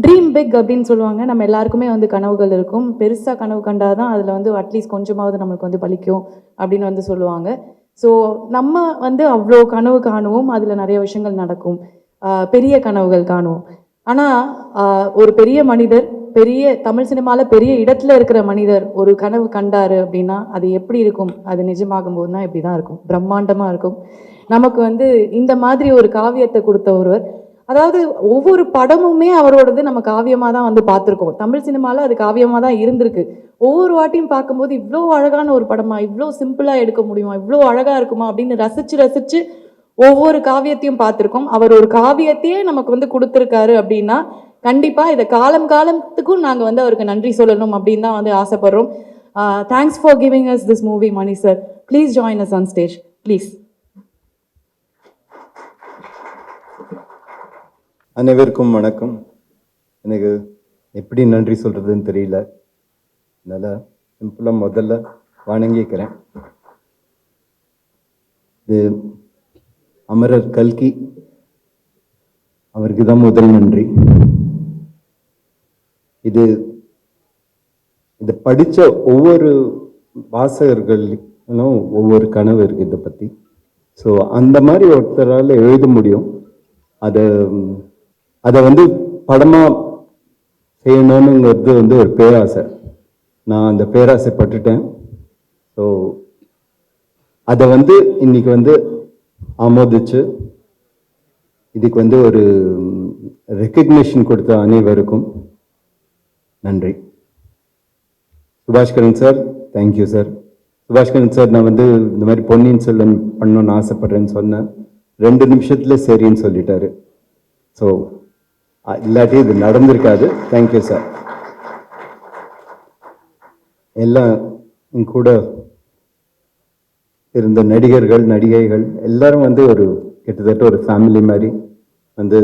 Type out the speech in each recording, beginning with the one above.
Dream big அப்படின்னு சொல்லுவாங்க. நம்ம எல்லாருக்குமே வந்து கனவுகள் இருக்கும். பெருசாக கனவு கண்டால் தான் அதில் வந்து அட்லீஸ்ட் கொஞ்சமாவது நம்மளுக்கு வந்து பலிக்கும் அப்படின்னு வந்து சொல்லுவாங்க. ஸோ நம்ம வந்து அவ்வளோ கனவு காணுவோம். அதில் நிறைய விஷயங்கள் நடக்கும். பெரிய கனவுகள் காணுவோம். ஆனால் ஒரு பெரிய மனிதர், பெரிய தமிழ் சினிமாவில் பெரிய இடத்துல இருக்கிற மனிதர் ஒரு கனவு கண்டாரு அப்படின்னா அது எப்படி இருக்கும்? அது நிஜமாகும் போது தான் இப்படி தான் இருக்கும். பிரம்மாண்டமாக இருக்கும். நமக்கு வந்து இந்த மாதிரி ஒரு காவியத்தை கொடுத்த ஒருவர், அதாவது ஒவ்வொரு படமுமே அவரோடது நம்ம காவியமாக தான் வந்து பார்த்துருக்கோம். தமிழ் சினிமாவில் அது காவியமாக தான் இருந்திருக்கு. ஒவ்வொரு வாட்டியும் பார்க்கும்போது இவ்வளோ அழகான ஒரு படமா, இவ்வளோ சிம்பிளாக எடுக்க முடியுமா, இவ்வளோ அழகாக இருக்குமா அப்படின்னு ரசித்து ரசித்து ஒவ்வொரு காவியத்தையும் பார்த்துருக்கோம். அவர் ஒரு காவியத்தையே நமக்கு வந்து கொடுத்துருக்காரு அப்படின்னா கண்டிப்பாக இதை காலம் காலத்துக்கும் நாங்கள் வந்து அவருக்கு நன்றி சொல்லணும் அப்படின்னு தான் வந்து ஆசைப்படுறோம். Thanks for giving us this movie Mani sir. Please join us on stage please. அனைவருக்கும் வணக்கம். எனக்கு எப்படி நன்றி சொல்கிறதுன்னு தெரியல. அதனால் சிம்பிளாக முதல்ல வணங்கிக்கிறேன். இது அமரர் கல்கி, அவருக்கு தான் முதல் நன்றி. இதை படித்த ஒவ்வொரு வாசகர்களும் ஒவ்வொரு கனவு இருக்குது இதை பற்றி. ஸோ அந்த மாதிரி ஒருத்தரால் எழுத முடியும். அதை வந்து படமாக செய்யணுங்கிறது வந்து ஒரு பேராசை. நான் அந்த பேராசைப்பட்டுட்டேன். ஸோ அதை வந்து இன்னைக்கு வந்து ஆமோதிச்சு இதுக்கு வந்து ஒரு ரெக்கக்னிஷன் கொடுத்த அனைவருக்கும் நன்றி. Subaskaran sir, thank you sir. Subaskaran sir, நான் வந்து இந்த மாதிரி பொன்னியின் செல்வன் பண்ணணும்னு ஆசைப்படுறேன்னு சொன்னேன். 2 நிமிஷத்துல சரின்னு சொல்லிட்டாரு. ஸோ இல்லாட்டி இது நடந்திருக்காது. Thank you sir. எல்லாம் கூட இருந்த நடிகர்கள், நடிகைகள் எல்லாரும் வந்து ஒரு கிட்டத்தட்ட ஒரு ஃபேமிலி மாதிரி வந்து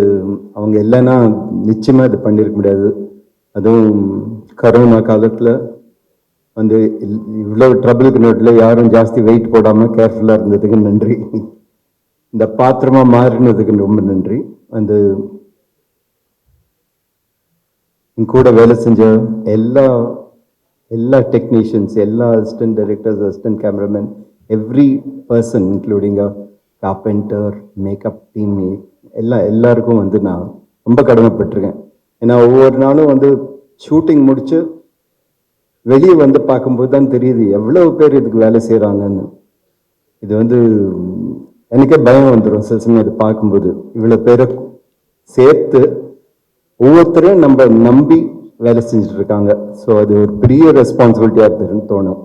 அவங்க இல்லைன்னா நிச்சயமாக இது பண்ணியிருக்க முடியாது. அதுவும் கரோனா காலத்தில் வந்து இவ்வளோ ட்ரபிளுக்கு நோட்டில் யாரும் ஜாஸ்தி வெயிட் போடாமல் கேர்ஃபுல்லாக இருந்ததுக்கு நன்றி. இந்த பாத்திரமாக மாறினதுக்கு ரொம்ப நன்றி. வந்து கூட வேலை செஞ்ச எல்லா டெக்னீஷியன்ஸ், எல்லா assistant directors, assistant cameraman, every person including carpenter, makeup team, எல்லாருக்கும் வந்து நான் ரொம்ப கடமைப்பட்டிருக்கேன். ஏன்னா ஒவ்வொரு நாளும் வந்து ஷூட்டிங் முடிச்சு வெளியே வந்து பார்க்கும்போது தான் தெரியுது எவ்வளவு பேர் இதுக்கு வேலை செய்கிறாங்கன்னு. இது வந்து எனக்கே பயம் வந்துடும் சில சமயம் இது பார்க்கும்போது. இவ்வளோ பேரை சேர்த்து ஒவ்வொருத்தரையும் நம்ம நம்பி வேலை செஞ்சுட்டு இருக்காங்க. ஸோ அது ஒரு பெரிய ரெஸ்பான்சிபிலிட்டியாக இருக்குதுன்னு தோணும்.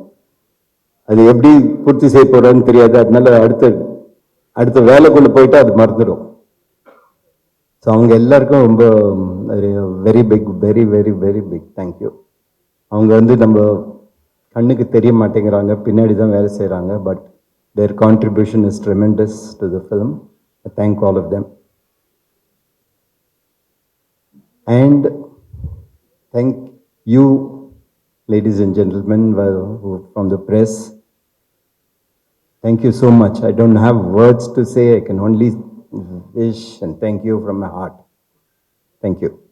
அது எப்படி பூர்த்தி செய்ய போறான்னு தெரியாது. அதனால அடுத்த வேலைக்குள்ள போயிட்டு அது மறந்துடும். ஸோ அவங்க எல்லாருக்கும் ரொம்ப very big, very very very big thank you. அவங்க வந்து நம்ம கண்ணுக்கு தெரிய மாட்டேங்கிறாங்க, பின்னாடி தான் வேலை செய்கிறாங்க. But there contribution is tremendous to the film. I thank all of them. And thank you, ladies and gentlemen from the press. Thank you so much. I don't have words to say. I can only wish and thank you from my heart. Thank you.